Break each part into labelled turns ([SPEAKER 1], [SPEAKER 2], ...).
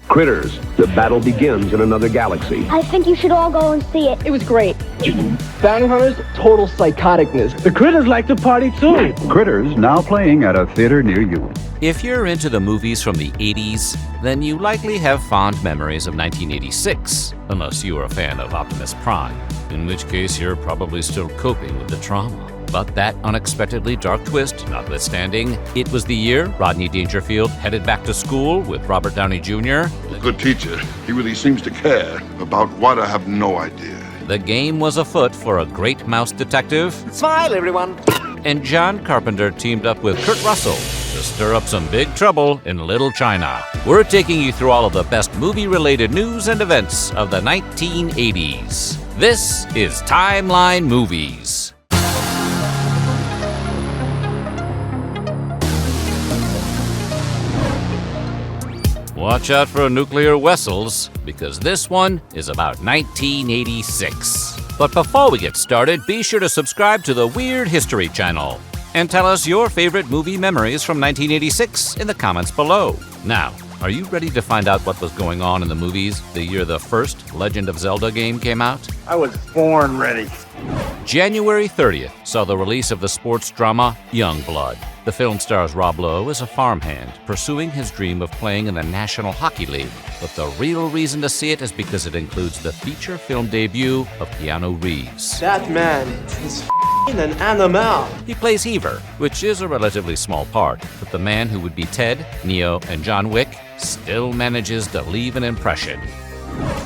[SPEAKER 1] Critters, the battle begins in another galaxy.
[SPEAKER 2] I think you should all go and see it.
[SPEAKER 3] It was great. Bounty Hunters, total psychoticness. The critters like to party too.
[SPEAKER 4] Critters now playing at a theater near you.
[SPEAKER 5] If you're into the movies from the 80s, then you likely have fond memories of 1986, unless you are a fan of Optimus Prime, in which case you're probably still coping with the trauma. But that unexpectedly dark twist notwithstanding, it was the year Rodney Dangerfield headed back to school with Robert Downey Jr.
[SPEAKER 6] A good teacher. He really seems to care. About what, I have no idea.
[SPEAKER 5] The game was afoot for a great mouse detective.
[SPEAKER 7] Smile, everyone.
[SPEAKER 5] And John Carpenter teamed up with Kurt Russell to stir up some big trouble in Little China. We're taking you through all of the best movie-related news and events of the 1980s. This is Timeline Movies. Watch out for nuclear vessels, because this one is about 1986. But before we get started, be sure to subscribe to the Weird History channel and tell us your favorite movie memories from 1986 in the comments below. Now, are you ready to find out what was going on in the movies the year the first Legend of Zelda game came out?
[SPEAKER 8] I was born ready.
[SPEAKER 5] January 30th saw the release of the sports drama Youngblood. The film stars Rob Lowe as a farmhand pursuing his dream of playing in the National Hockey League. But the real reason to see it is because it includes the feature film debut of Keanu Reeves.
[SPEAKER 7] That man is an animal.
[SPEAKER 5] He plays Heaver, which is a relatively small part, but the man who would be Ted, Neo, and John Wick still manages to leave an impression.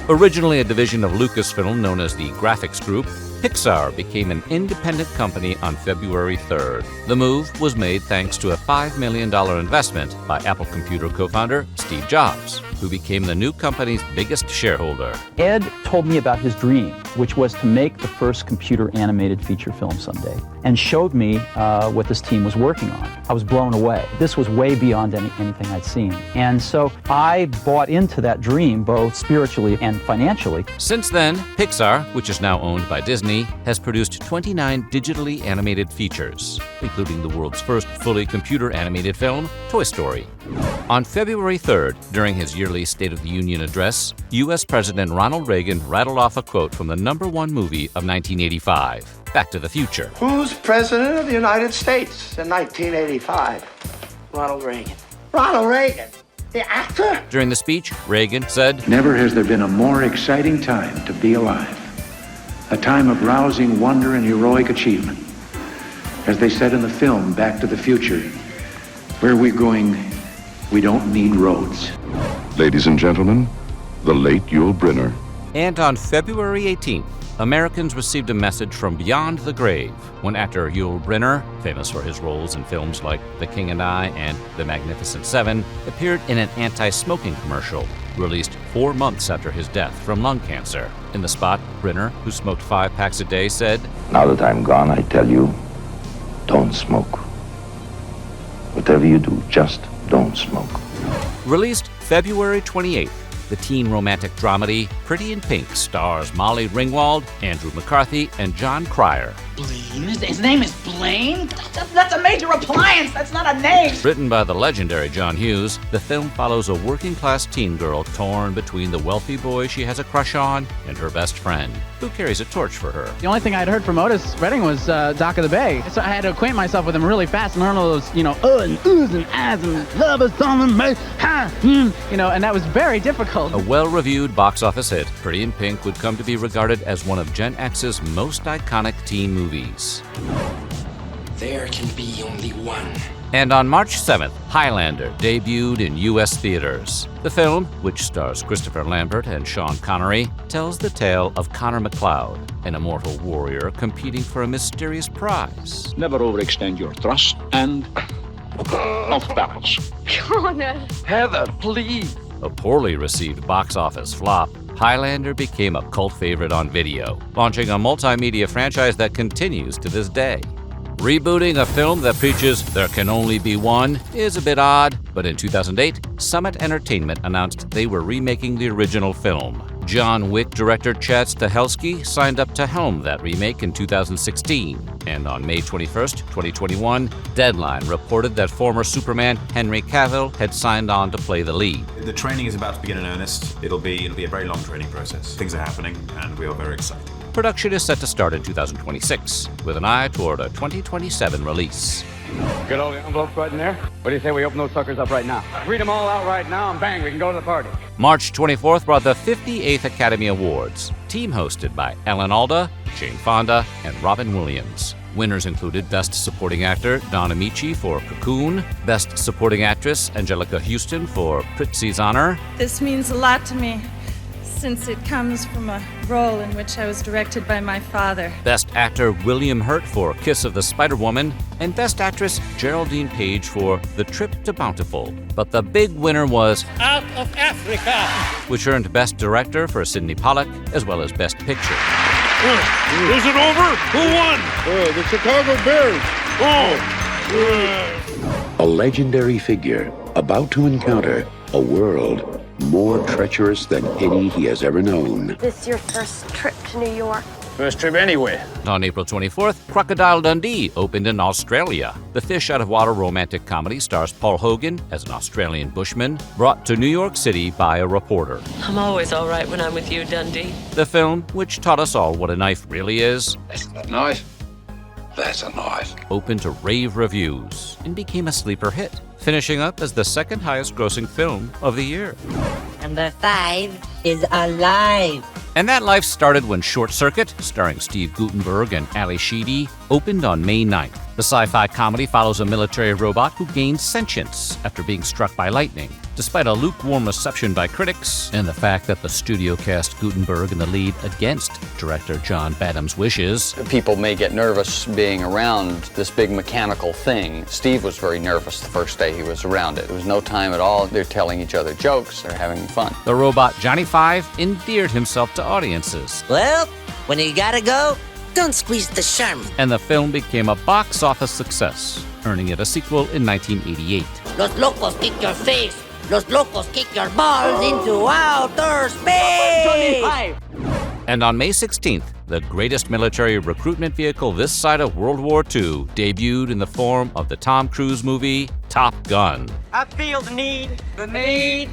[SPEAKER 5] Originally a division of Lucasfilm known as the Graphics Group, Pixar became an independent company on February 3rd. The move was made thanks to a $5 million investment by Apple Computer co-founder Steve Jobs, who became the new company's biggest shareholder.
[SPEAKER 9] Ed told me about his dream, which was to make the first computer-animated feature film someday, and showed me what this team was working on. I was blown away. This was way beyond anything I'd seen. And so I bought into that dream, both spiritually and financially.
[SPEAKER 5] Since then, Pixar, which is now owned by Disney, has produced 29 digitally animated features, including the world's first fully computer-animated film, Toy Story. On February 3rd, during his yearly State of the Union address, U.S. President Ronald Reagan rattled off a quote from the #1 movie of 1985, Back to the Future.
[SPEAKER 8] Who's president of the United States in 1985?
[SPEAKER 7] Ronald Reagan.
[SPEAKER 8] Ronald Reagan, the actor?
[SPEAKER 5] During the speech, Reagan said,
[SPEAKER 10] "Never has there been a more exciting time to be alive. A time of rousing wonder and heroic achievement. As they said in the film, Back to the Future, where we're going, we don't need roads."
[SPEAKER 6] Ladies and gentlemen, the late Yul Brynner.
[SPEAKER 5] And on February 18th, Americans received a message from beyond the grave when actor Yul Brynner, famous for his roles in films like The King and I and The Magnificent Seven, appeared in an anti-smoking commercial released 4 months after his death from lung cancer. In the spot, Brynner, who smoked 5 packs a day, said,
[SPEAKER 11] "Now that I'm gone, I tell you, don't smoke. Whatever you do, just don't smoke."
[SPEAKER 5] Released February 28th, the teen romantic dramedy Pretty in Pink stars Molly Ringwald, Andrew McCarthy, and John Cryer.
[SPEAKER 12] Blaine? His name is Blaine? That's a major appliance. That's not a name.
[SPEAKER 5] Written by the legendary John Hughes, the film follows a working-class teen girl torn between the wealthy boy she has a crush on and her best friend, who carries a torch for her.
[SPEAKER 3] The only thing I'd heard from Otis Redding was Dock of the Bay. So I had to acquaint myself with him really fast and learn all those, and oohs and ahs and love is something, and that was very difficult.
[SPEAKER 5] A well-reviewed box office hit, Pretty in Pink would come to be regarded as one of Gen X's most iconic teen movies.
[SPEAKER 13] There can be only one.
[SPEAKER 5] And on March 7th, Highlander debuted in U.S. theaters. The film, which stars Christopher Lambert and Sean Connery, tells the tale of Connor MacLeod, an immortal warrior competing for a mysterious prize.
[SPEAKER 14] Never overextend your thrust and off balance.
[SPEAKER 2] Connor.
[SPEAKER 14] Heather, please.
[SPEAKER 5] A poorly received box office flop, Highlander became a cult favorite on video, launching a multimedia franchise that continues to this day. Rebooting a film that preaches there can only be one is a bit odd, but in 2008, Summit Entertainment announced they were remaking the original film. John Wick director Chad Stahelski signed up to helm that remake in 2016. And on May 21st, 2021, Deadline reported that former Superman Henry Cavill had signed on to play the lead.
[SPEAKER 15] The training is about to begin in earnest. It'll be a very long training process. Things are happening, and we are very excited.
[SPEAKER 5] Production is set to start in 2026, with an eye toward a 2027 release.
[SPEAKER 16] Get all the envelopes right in there? What do you say we open those suckers up right now? Read them all out right now, and bang, we can go to the party.
[SPEAKER 5] March 24th brought the 58th Academy Awards, team hosted by Alan Alda, Jane Fonda, and Robin Williams. Winners included Best Supporting Actor Don Amici for Cocoon, Best Supporting Actress Angelica Houston for Prizzi's Honor.
[SPEAKER 17] This means a lot to me, since it comes from a role in which I was directed by my father.
[SPEAKER 5] Best Actor William Hurt for Kiss of the Spider-Woman, and Best Actress Geraldine Page for The Trip to Bountiful. But the big winner was
[SPEAKER 18] Out of Africa,
[SPEAKER 5] which earned Best Director for Sidney Pollack, as well as Best Picture.
[SPEAKER 18] Is it over? Who won?
[SPEAKER 6] The Chicago Bears.
[SPEAKER 11] A legendary figure about to encounter a world more treacherous than any he has ever known.
[SPEAKER 2] This your first trip to New York?
[SPEAKER 16] First trip anywhere.
[SPEAKER 5] On April 24th, Crocodile Dundee opened in Australia. The fish-out-of-water romantic comedy stars Paul Hogan as an Australian bushman, brought to New York City by a reporter.
[SPEAKER 19] I'm always all right when I'm with you, Dundee.
[SPEAKER 5] The film, which taught us all what a knife really is,
[SPEAKER 11] That's a knife. That's a knife.
[SPEAKER 5] opened to rave reviews and became a sleeper hit, finishing up as the second highest-grossing film of the year.
[SPEAKER 20] Number 5 is Alive.
[SPEAKER 5] And that life started when Short Circuit, starring Steve Guttenberg and Ali Sheedy, opened on May 9th. The sci-fi comedy follows a military robot who gains sentience after being struck by lightning. Despite a lukewarm reception by critics and the fact that the studio cast Guttenberg in the lead against director John Badham's wishes,
[SPEAKER 21] people may get nervous being around this big mechanical thing. Steve was very nervous the first day he was around it. There was no time at all. They're telling each other jokes. They're having fun.
[SPEAKER 5] the robot Johnny Five endeared himself to audiences.
[SPEAKER 20] Well, when you gotta go, don't squeeze the charm.
[SPEAKER 5] And the film became a box office success, earning it a sequel in 1988.
[SPEAKER 20] Los locos kick your face. Los locos kick your balls into outer space.
[SPEAKER 5] And on May 16th, the greatest military recruitment vehicle this side of World War II debuted in the form of the Tom Cruise movie Top Gun.
[SPEAKER 18] I feel the need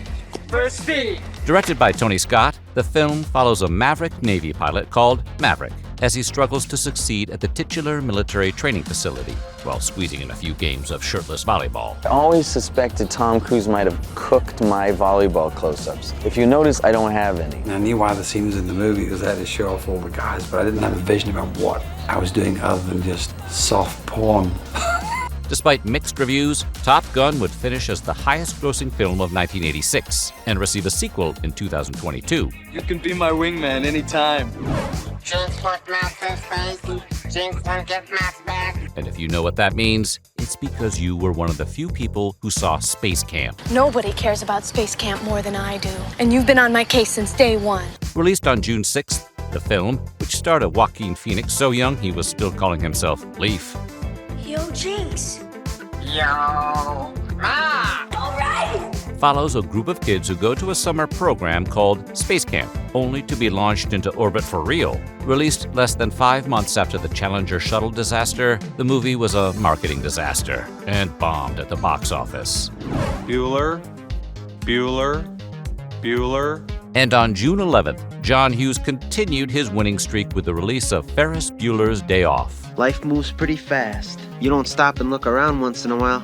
[SPEAKER 18] for speed.
[SPEAKER 5] Directed by Tony Scott, the film follows a maverick Navy pilot called Maverick as he struggles to succeed at the titular military training facility while squeezing in a few games of shirtless volleyball.
[SPEAKER 22] I always suspected Tom Cruise might have cooked my volleyball close-ups. If you notice, I don't have any.
[SPEAKER 23] I knew why the scene was in the movie because I had to show off all the guys, but I didn't have a vision about what I was doing other than just soft porn.
[SPEAKER 5] Despite mixed reviews, Top Gun would finish as the highest-grossing film of 1986 and receive a sequel in 2022.
[SPEAKER 18] You can be my wingman anytime.
[SPEAKER 5] And if you know what that means, it's because you were one of the few people who saw Space Camp.
[SPEAKER 2] Nobody cares about Space Camp more than I do. And you've been on my case since day one.
[SPEAKER 5] Released on June 6th, the film, which starred a Joaquin Phoenix so young he was still calling himself Leaf,
[SPEAKER 2] Yo, Jinx.
[SPEAKER 18] Yo, Ma.
[SPEAKER 2] All right.
[SPEAKER 5] follows a group of kids who go to a summer program called Space Camp, only to be launched into orbit for real. Released less than 5 months after the Challenger shuttle disaster, the movie was a marketing disaster and bombed at the box office.
[SPEAKER 15] Bueller.
[SPEAKER 5] And on June 11th, John Hughes continued his winning streak with the release of Ferris Bueller's Day Off.
[SPEAKER 24] Life moves pretty fast. You don't stop and look around once in a while,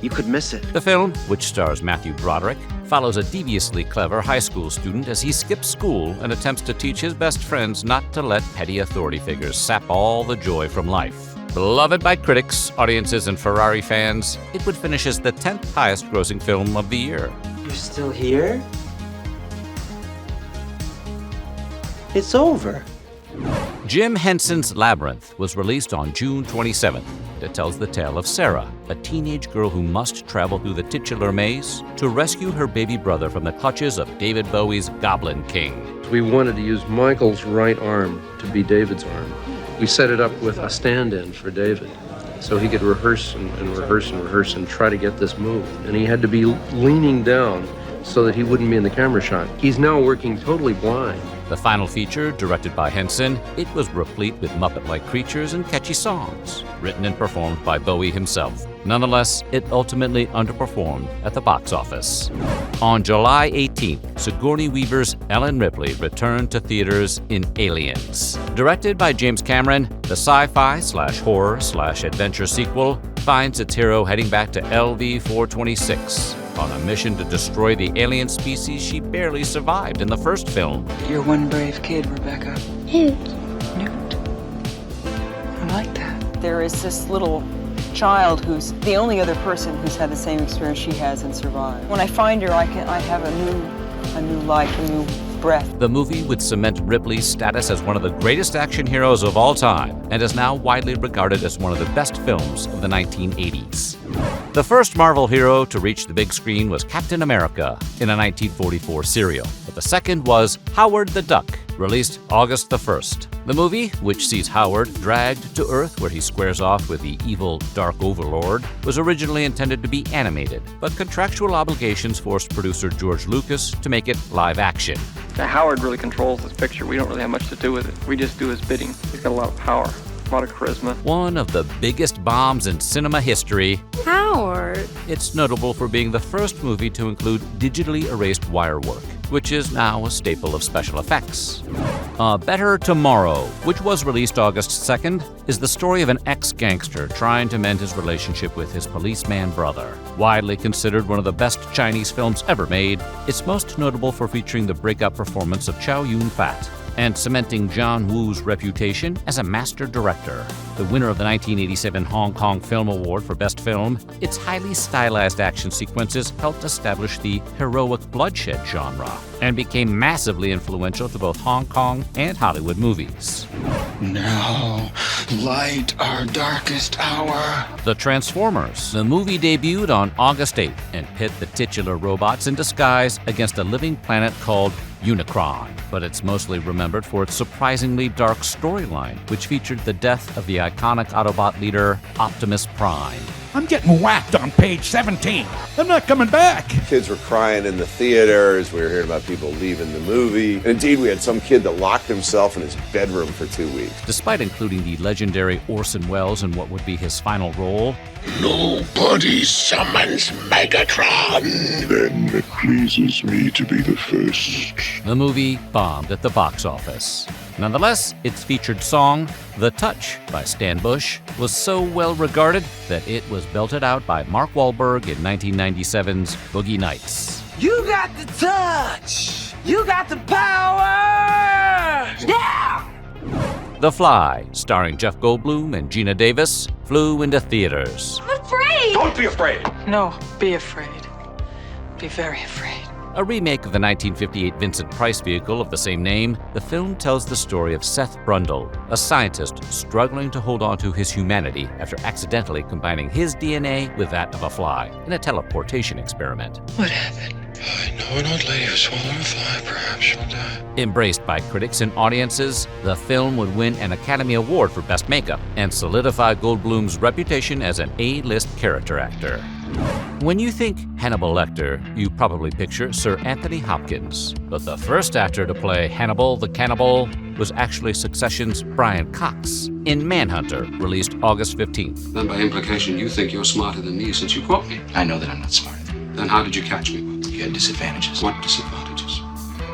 [SPEAKER 24] you could miss it.
[SPEAKER 5] The film, which stars Matthew Broderick, follows a deviously clever high school student as he skips school and attempts to teach his best friends not to let petty authority figures sap all the joy from life. Beloved by critics, audiences, and Ferrari fans, it would finish as the 10th highest-grossing film of the year.
[SPEAKER 24] You're still here? It's over.
[SPEAKER 5] Jim Henson's Labyrinth was released on June 27th. It tells the tale of Sarah, a teenage girl who must travel through the titular maze to rescue her baby brother from the clutches of David Bowie's Goblin King.
[SPEAKER 25] We wanted to use Michael's right arm to be David's arm. We set it up with a stand-in for David, so he could rehearse and rehearse and rehearse and try to get this move. And he had to be leaning down so that he wouldn't be in the camera shot. He's now working totally blind.
[SPEAKER 5] The final feature, directed by Henson, it was replete with Muppet-like creatures and catchy songs, written and performed by Bowie himself. Nonetheless, it ultimately underperformed at the box office. On July 18th, Sigourney Weaver's Ellen Ripley returned to theaters in Aliens. Directed by James Cameron, the sci-fi /horror/adventure sequel finds its hero heading back to LV-426 on a mission to destroy the alien species she barely survived in the first film.
[SPEAKER 12] You're one brave kid, Rebecca.
[SPEAKER 2] Newt.
[SPEAKER 12] Newt. I like that.
[SPEAKER 1] There is this little child who's the only other person who's had the same experience she has and survived. When I find her, I have a new life, a new breath.
[SPEAKER 5] The movie would cement Ripley's status as one of the greatest action heroes of all time and is now widely regarded as one of the best films of the 1980s. The first Marvel hero to reach the big screen was Captain America in a 1944 serial, but the second was Howard the Duck, released August the 1st. The movie, which sees Howard dragged to Earth where he squares off with the evil Dark Overlord, was originally intended to be animated, but contractual obligations forced producer George Lucas to make it live action.
[SPEAKER 18] Now, Howard really controls this picture. We don't really have much to do with it. We just do his bidding. He's got a lot of power, a lot of charisma.
[SPEAKER 5] One of the biggest bombs in cinema history,
[SPEAKER 2] Howard.
[SPEAKER 5] It's notable for being the first movie to include digitally erased wire work, which is now a staple of special effects. A Better Tomorrow, which was released August 2nd, is the story of an ex-gangster trying to mend his relationship with his policeman brother. Widely considered one of the best Chinese films ever made, it's most notable for featuring the breakout performance of Chow Yun-fat and cementing John Woo's reputation as a master director. The winner of the 1987 Hong Kong Film Award for Best Film, its highly stylized action sequences helped establish the heroic bloodshed genre and became massively influential to both Hong Kong and Hollywood movies.
[SPEAKER 13] Now, light our darkest hour.
[SPEAKER 5] The Transformers. The movie debuted on August 8th and pit the titular robots in disguise against a living planet called Unicron, but it's mostly remembered for its surprisingly dark storyline, which featured the death of the iconic Autobot leader, Optimus Prime.
[SPEAKER 4] I'm getting whacked on page 17. I'm not coming back.
[SPEAKER 7] Kids were crying in the theaters. We were hearing about people leaving the movie. And indeed, we had some kid that locked himself in his bedroom for 2 weeks.
[SPEAKER 5] Despite including the legendary Orson Welles in what would be his final role,
[SPEAKER 6] Nobody summons Megatron. Then it pleases me to be the first.
[SPEAKER 5] the movie bombed at the box office. Nonetheless, its featured song, The Touch by Stan Bush, was so well regarded that it was belted out by Mark Wahlberg in 1997's Boogie Nights.
[SPEAKER 18] You got the touch. You got the power. Yeah!
[SPEAKER 5] The Fly, starring Jeff Goldblum and Gina Davis, flew into theaters.
[SPEAKER 2] I'm afraid.
[SPEAKER 18] Don't be afraid. No, be afraid. Be very afraid.
[SPEAKER 5] A remake of the 1958 Vincent Price vehicle of the same name, the film tells the story of Seth Brundle, a scientist struggling to hold on to his humanity after accidentally combining his DNA with that of a fly in a teleportation experiment.
[SPEAKER 13] What happened? I know an old lady who swallowed a fly. Perhaps she'll die.
[SPEAKER 5] Embraced by critics and audiences, the film would win an Academy Award for Best Makeup and solidify Goldblum's reputation as an A-list character actor. When you think Hannibal Lecter, you probably picture Sir Anthony Hopkins. But the first actor to play Hannibal the Cannibal was actually Succession's Brian Cox in Manhunter, released August 15th.
[SPEAKER 8] Then by implication, you think you're smarter than me since you caught me.
[SPEAKER 13] I know that I'm not smart.
[SPEAKER 8] Then how did you catch me?
[SPEAKER 13] You had disadvantages.
[SPEAKER 8] What disadvantages?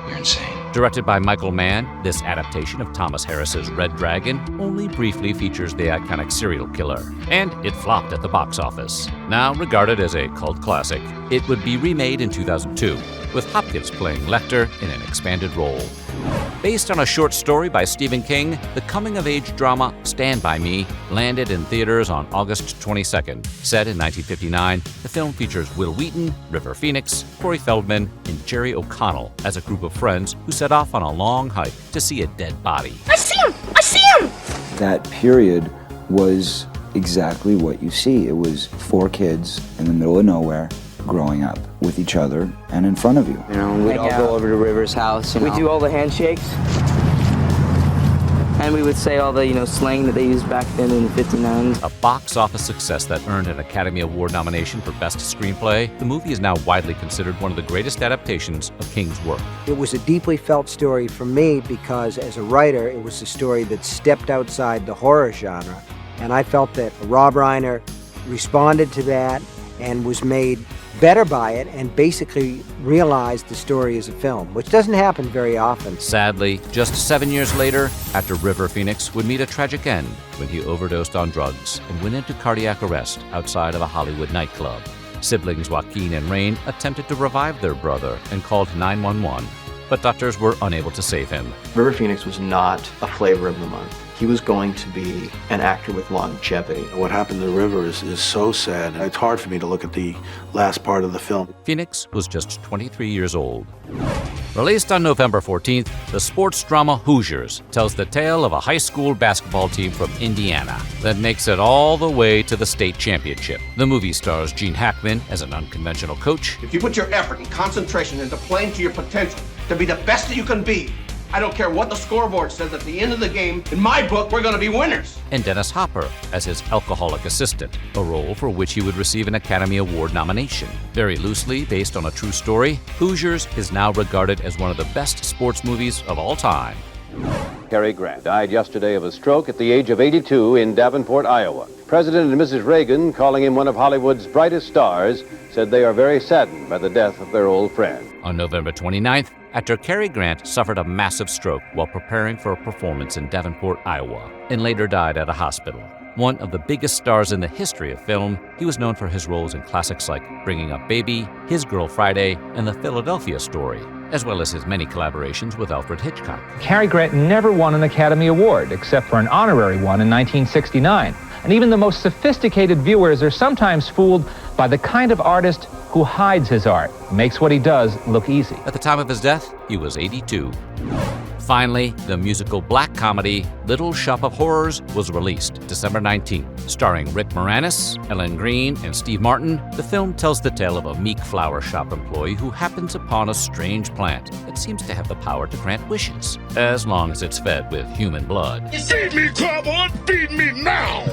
[SPEAKER 13] You're insane.
[SPEAKER 5] Directed by Michael Mann, this adaptation of Thomas Harris's Red Dragon only briefly features the iconic serial killer, and it flopped at the box office. Now regarded as a cult classic, it would be remade in 2002, with Hopkins playing Lecter in an expanded role. Based on a short story by Stephen King, the coming-of-age drama Stand By Me landed in theaters on August 22nd. Set in 1959, the film features Will Wheaton, River Phoenix, Corey Feldman, and Jerry O'Connell as a group of friends who set off on a long hike to see a dead body.
[SPEAKER 2] I see him! I see him!
[SPEAKER 9] That period was exactly what you see. It was 4 kids in the middle of nowhere growing up with each other and in front of you.
[SPEAKER 22] You know, we'd all go over to River's house.
[SPEAKER 1] We do all the handshakes.
[SPEAKER 3] and we would say all the, slang that they used back then in the 59.
[SPEAKER 5] A box office success that earned an Academy Award nomination for Best Screenplay, the movie is now widely considered one of the greatest adaptations of King's work.
[SPEAKER 10] It was a deeply felt story for me because, as a writer, it was a story that stepped outside the horror genre, and I felt that Rob Reiner responded to that and was made better by it and basically realized the story as a film, which doesn't happen very often.
[SPEAKER 5] Sadly, just 7 years later, actor River Phoenix would meet a tragic end when he overdosed on drugs and went into cardiac arrest outside of a Hollywood nightclub. Siblings Joaquin and Rain attempted to revive their brother and called 911, but doctors were unable to save him.
[SPEAKER 14] River Phoenix was not a flavor of the month. He was going to be an actor with longevity.
[SPEAKER 23] What happened to River is so sad. It's hard for me to look at the last part of the film.
[SPEAKER 5] Phoenix was just 23 years old. Released on November 14th, the sports drama Hoosiers tells the tale of a high school basketball team from Indiana that makes it all the way to the state championship. The movie stars Gene Hackman as an unconventional coach.
[SPEAKER 16] If you put your effort and concentration into playing to your potential, to be the best that you can be, I don't care what the scoreboard says at the end of the game, in my book, we're going to be winners.
[SPEAKER 5] And Dennis Hopper as his alcoholic assistant, a role for which he would receive an Academy Award nomination. Very loosely based on a true story, Hoosiers is now regarded as one of the best sports movies of all time.
[SPEAKER 17] Cary Grant died yesterday of a stroke at the age of 82 in Davenport, Iowa. President and Mrs. Reagan, calling him one of Hollywood's brightest stars, said they are very saddened by the death of their old friend.
[SPEAKER 5] On November 29th, actor Cary Grant suffered a massive stroke while preparing for a performance in Davenport, Iowa, and later died at a hospital. One of the biggest stars in the history of film, he was known for his roles in classics like Bringing Up Baby, His Girl Friday, and The Philadelphia Story, as well as his many collaborations with Alfred Hitchcock.
[SPEAKER 26] Cary Grant never won an Academy Award, except for an honorary one in 1969. And even the most sophisticated viewers are sometimes fooled by the kind of artist who hides his art, makes what he does look easy.
[SPEAKER 5] At the time of his death, he was 82. Finally, the musical black comedy Little Shop of Horrors was released December 19th. Starring Rick Moranis, Ellen Greene, and Steve Martin, the film tells the tale of a meek flower shop employee who happens upon a strange plant that seems to have the power to grant wishes, as long as it's fed with human blood.
[SPEAKER 6] Feed me, Cowboy! Feed me now!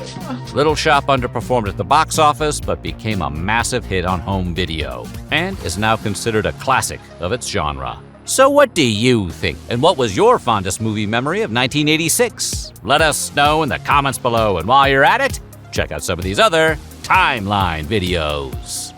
[SPEAKER 5] Little Shop underperformed at the box office, but became a massive hit on home video, and is now considered a classic of its genre. So what do you think? And what was your fondest movie memory of 1986? Let us know in the comments below. And while you're at it, check out some of these other Timeline videos.